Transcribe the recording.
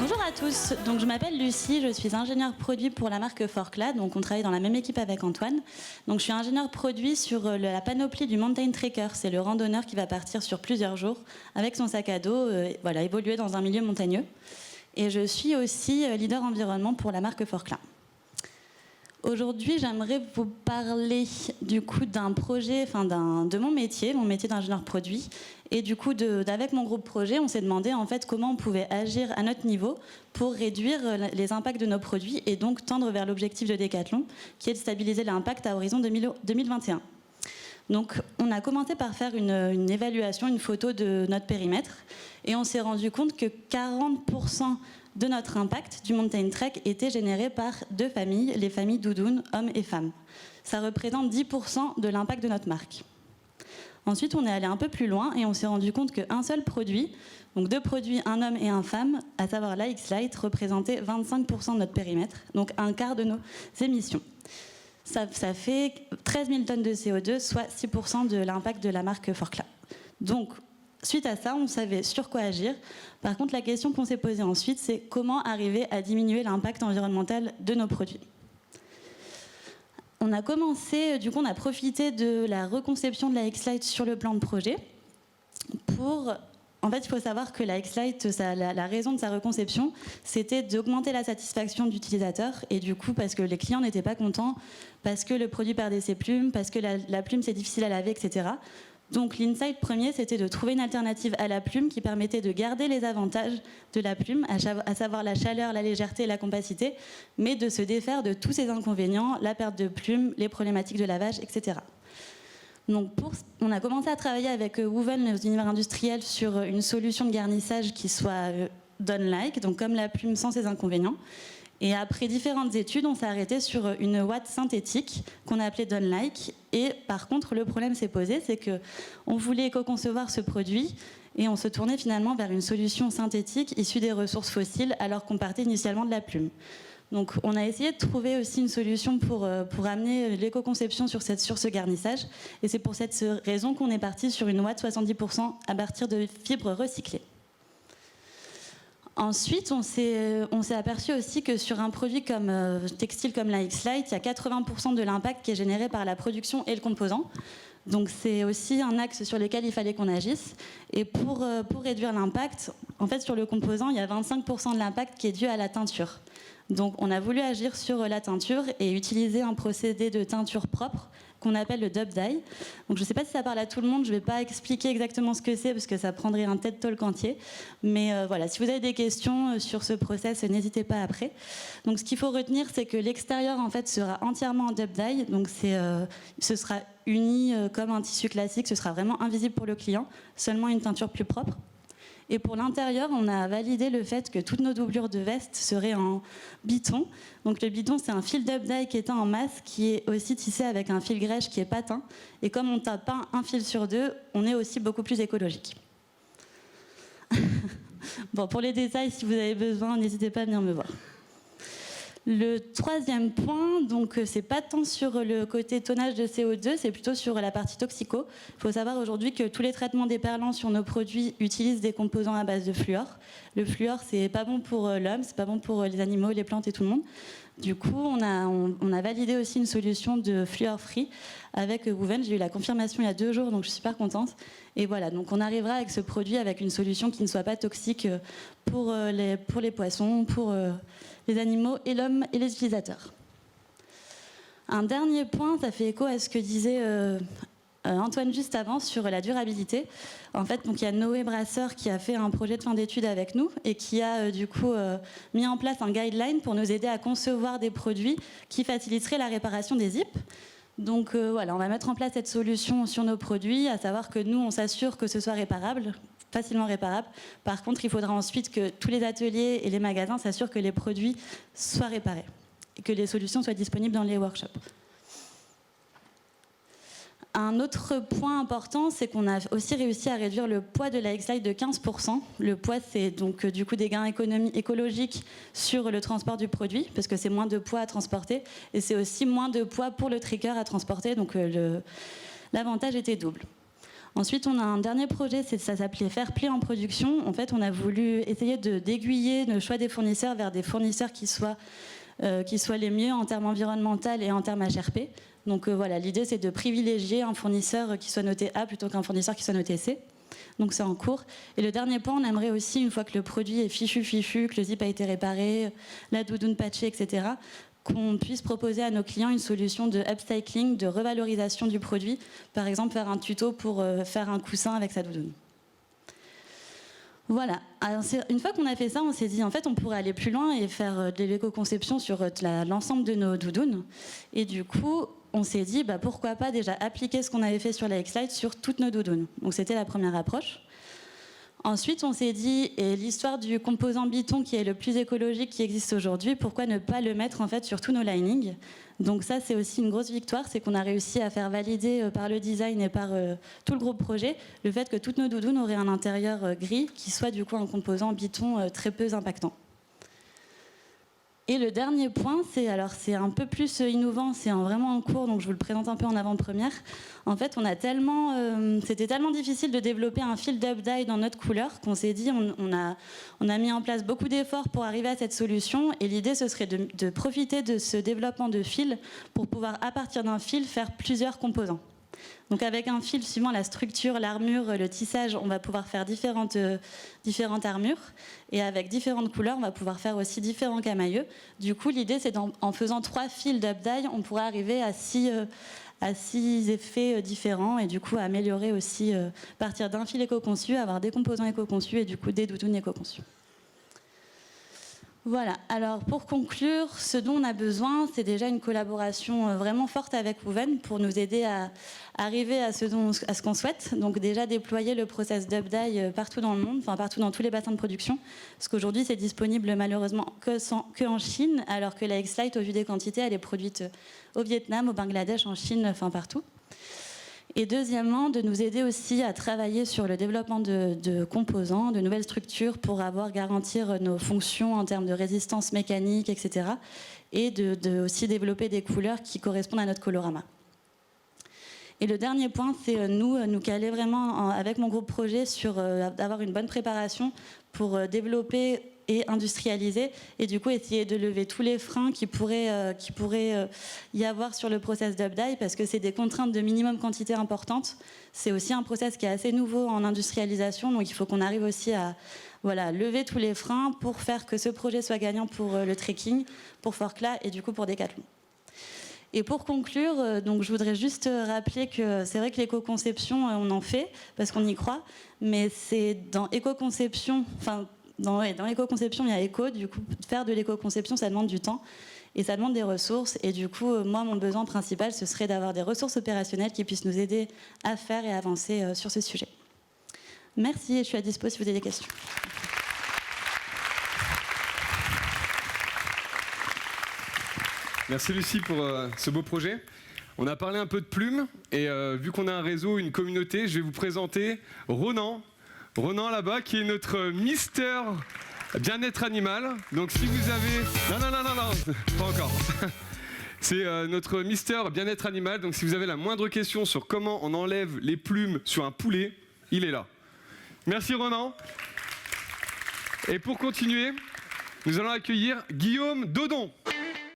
Bonjour à tous, donc je m'appelle Lucie, je suis ingénieure produit pour la marque Forclaz, donc on travaille dans la même équipe avec Antoine. Donc je suis ingénieure produit sur la panoplie du Mountain Trekker, c'est le randonneur qui va partir sur plusieurs jours avec son sac à dos, voilà, évoluer dans un milieu montagneux. Et je suis aussi leader environnement pour la marque Forclaz. Aujourd'hui, j'aimerais vous parler du coup d'un projet, de mon métier d'ingénieur produit. Et du coup, avec mon groupe projet, on s'est demandé en fait comment on pouvait agir à notre niveau pour réduire les impacts de nos produits et donc tendre vers l'objectif de Decathlon, qui est de stabiliser l'impact à horizon 2021. Donc, on a commencé par faire une évaluation, une photo de notre périmètre, et on s'est rendu compte que 40% de notre impact du Mountain Trek était généré par deux familles, les familles Doudoune, hommes et femmes. Ça représente 10% de l'impact de notre marque. Ensuite, on est allé un peu plus loin et on s'est rendu compte qu'un seul produit, donc deux produits, un homme et une femme, à savoir la X-Lite, représentait 25% de notre périmètre, donc un quart de nos émissions. Ça fait 13 000 tonnes de CO2, soit 6% de l'impact de la marque Forclaz. Donc, suite à ça, on savait sur quoi agir. Par contre, la question qu'on s'est posée ensuite, c'est comment arriver à diminuer l'impact environnemental de nos produits. On a commencé, du coup, on a profité de la reconception de la X-Lite sur le plan de projet pour... En fait, il faut savoir que la X-Lite, la raison de sa reconception, c'était d'augmenter la satisfaction d'utilisateur. Et du coup, parce que les clients n'étaient pas contents, parce que le produit perdait ses plumes, parce que la plume, c'est difficile à laver, etc. Donc l'insight premier, c'était de trouver une alternative à la plume qui permettait de garder les avantages de la plume, à savoir la chaleur, la légèreté et la compacité, mais de se défaire de tous ces inconvénients, la perte de plume, les problématiques de lavage, etc. Donc on a commencé à travailler avec Woven, les univers industriels, sur une solution de garnissage qui soit Dawn-like, donc comme la plume sans ses inconvénients. Et après différentes études, on s'est arrêté sur une ouate synthétique qu'on a appelée Dawn-like. Et par contre, le problème s'est posé, c'est qu'on voulait éco-concevoir ce produit et on se tournait finalement vers une solution synthétique issue des ressources fossiles alors qu'on partait initialement de la plume. Donc on a essayé de trouver aussi une solution pour amener l'éco-conception sur ce garnissage. Et c'est pour cette raison qu'on est parti sur une ouate 70% à partir de fibres recyclées. Ensuite, on s'est aperçu aussi que sur un produit textile comme la X-Lite, il y a 80% de l'impact qui est généré par la production et le composant. Donc c'est aussi un axe sur lequel il fallait qu'on agisse. Et pour réduire l'impact, en fait sur le composant, il y a 25% de l'impact qui est dû à la teinture. Donc on a voulu agir sur la teinture et utiliser un procédé de teinture propre qu'on appelle le dub dye. Donc je ne sais pas si ça parle à tout le monde, je ne vais pas expliquer exactement ce que c'est parce que ça prendrait un TED Talk entier. Mais voilà, si vous avez des questions sur ce process, n'hésitez pas après. Donc ce qu'il faut retenir, c'est que l'extérieur en fait sera entièrement en dub dye. Donc ce sera uni comme un tissu classique, ce sera vraiment invisible pour le client, seulement une teinture plus propre. Et pour l'intérieur, on a validé le fait que toutes nos doublures de veste seraient en biton. Donc le biton, c'est un fil dub dye qui est teint en masse, qui est aussi tissé avec un fil grèche qui est pas teint. Et comme on tape pas un fil sur deux, on est aussi beaucoup plus écologique. Bon, pour les détails, si vous avez besoin, n'hésitez pas à venir me voir. Le troisième point, donc c'est pas tant sur le côté tonnage de CO2, c'est plutôt sur la partie toxico. Il faut savoir aujourd'hui que tous les traitements déperlants sur nos produits utilisent des composants à base de fluor. Le fluor, c'est pas bon pour l'homme, c'est pas bon pour les animaux, les plantes et tout le monde. Du coup, on a validé aussi une solution de fluor free avec Woven. J'ai eu la confirmation il y a 2 jours, donc je suis super contente. Et voilà, donc on arrivera avec ce produit avec une solution qui ne soit pas toxique pour les poissons, pour les animaux et l'homme et les utilisateurs. Un dernier point, ça fait écho à ce que disait Antoine juste avant sur la durabilité. En fait, donc il y a Noé Brasseur qui a fait un projet de fin d'études avec nous et qui a du coup mis en place un guideline pour nous aider à concevoir des produits qui faciliteraient la réparation des zips. Donc voilà, on va mettre en place cette solution sur nos produits, à savoir que nous, on s'assure que ce soit réparable, facilement réparable. Par contre, il faudra ensuite que tous les ateliers et les magasins s'assurent que les produits soient réparés et que les solutions soient disponibles dans les workshops. Un autre point important, c'est qu'on a aussi réussi à réduire le poids de la X-Lite de 15%. Le poids, c'est donc du coup des gains écologiques sur le transport du produit, parce que c'est moins de poids à transporter, et c'est aussi moins de poids pour le trekker à transporter, donc l'avantage était double. Ensuite, on a un dernier projet, ça s'appelait Fairplay en production. En fait, on a voulu essayer d'aiguiller le choix des fournisseurs vers des fournisseurs qui soient les mieux en termes environnementaux et en termes HRP. Donc voilà, l'idée c'est de privilégier un fournisseur qui soit noté A plutôt qu'un fournisseur qui soit noté C. Donc c'est en cours. Et le dernier point, on aimerait aussi, une fois que le produit est fichu, que le zip a été réparé, la doudoune patchée, etc., qu'on puisse proposer à nos clients une solution de upcycling, de revalorisation du produit. Par exemple, faire un tuto pour faire un coussin avec sa doudoune. Voilà. Alors, une fois qu'on a fait ça, on s'est dit, en fait, on pourrait aller plus loin et faire de l'éco-conception sur l'ensemble de nos doudounes. Et du coup, on s'est dit, pourquoi pas déjà appliquer ce qu'on avait fait sur la X-Lite sur toutes nos doudounes. Donc, c'était la première approche. Ensuite, on s'est dit, et l'histoire du composant Biton qui est le plus écologique qui existe aujourd'hui, pourquoi ne pas le mettre en fait sur tous nos linings? Donc ça, c'est aussi une grosse victoire, c'est qu'on a réussi à faire valider par le design et par tout le groupe projet le fait que toutes nos doudounes auraient un intérieur gris qui soit du coup un composant Biton très peu impactant. Et le dernier point, c'est un peu plus innovant, c'est vraiment en cours, donc je vous le présente un peu en avant-première. En fait, c'était tellement difficile de développer un fil d'up-dye dans notre couleur qu'on s'est dit, on a mis en place beaucoup d'efforts pour arriver à cette solution. Et l'idée, ce serait de profiter de ce développement de fil pour pouvoir, à partir d'un fil, faire plusieurs composants. Donc avec un fil, suivant la structure, l'armure, le tissage, on va pouvoir faire différentes armures. Et avec différentes couleurs, on va pouvoir faire aussi différents camailleux. Du coup, l'idée, c'est qu'en faisant 3 fils d'up-dye, on pourrait arriver à 6 effets différents et du coup à améliorer aussi, partir d'un fil éco-conçu, avoir des composants éco-conçus et du coup des doudounes éco-conçues. Voilà, alors pour conclure, ce dont on a besoin, c'est déjà une collaboration vraiment forte avec Woven pour nous aider à arriver à ce qu'on souhaite. Donc déjà déployer le process d'up-dye partout dans le monde, enfin partout dans tous les bassins de production, parce qu'aujourd'hui c'est disponible malheureusement que en Chine, alors que la X-Lite, au vu des quantités, elle est produite au Vietnam, au Bangladesh, en Chine, enfin partout. Et deuxièmement, de nous aider aussi à travailler sur le développement de composants, de nouvelles structures pour garantir nos fonctions en termes de résistance mécanique, etc. Et de aussi développer des couleurs qui correspondent à notre colorama. Et le dernier point, c'est nous caler vraiment avec mon groupe projet sur avoir une bonne préparation pour développer et industrialiser et du coup essayer de lever tous les freins qui pourraient y avoir sur le process d'up-dye parce que c'est des contraintes de minimum quantité importantes. C'est aussi un process qui est assez nouveau en industrialisation, donc il faut qu'on arrive aussi à lever tous les freins pour faire que ce projet soit gagnant pour le trekking, pour Forclaz et du coup pour Decathlon. Et pour conclure, donc je voudrais juste rappeler que c'est vrai que l'éco-conception, on en fait parce qu'on y croit, mais c'est dans éco-conception, dans l'éco-conception, il y a éco, du coup, faire de l'éco-conception, ça demande du temps et ça demande des ressources. Et du coup, moi, mon besoin principal, ce serait d'avoir des ressources opérationnelles qui puissent nous aider à faire et à avancer sur ce sujet. Merci et je suis à dispo si vous avez des questions. Merci Lucie pour ce beau projet. On a parlé un peu de plumes et vu qu'on a un réseau, une communauté, je vais vous présenter Ronan. Ronan là-bas qui est notre Mister Bien-être Animal. Donc si vous avez... Non, pas encore. C'est notre Mister Bien-être Animal. Donc si vous avez la moindre question sur comment on enlève les plumes sur un poulet, il est là. Merci Ronan. Et pour continuer, nous allons accueillir Guillaume Dodon.